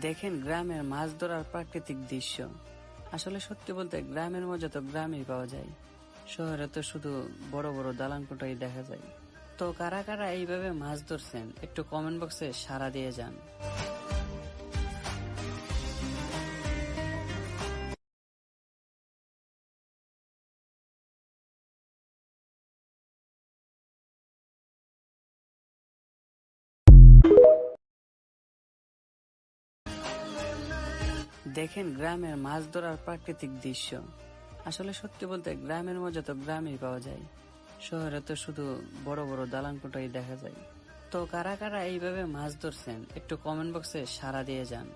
দেখেন গ্রামের মাছ ধরার প্রাকৃতিক দৃশ্য। আসলে সত্যি বলতে গ্রামের মজা তো গ্রামেই পাওয়া যায়। শহরে তো শুধু বড় বড় দালান কোঠাই দেখা যায়। তো কারা কারা এইভাবে মাছ ধরছেন একটু কমেন্ট বক্সে সাড়া দিয়ে যান। দেখেন গ্রামের মাছ ধরার প্রাকৃতিক দৃশ্য। আসলে সত্যি বলতে গ্রামের মজা তো গ্রামেই পাওয়া যায়। শহরে তো শুধু বড় বড় দালান কোঠাই দেখা যায়। তো কারা কারা এইভাবে মাছ ধরছেন একটু কমেন্ট বক্সে সাড়া দিয়ে যান।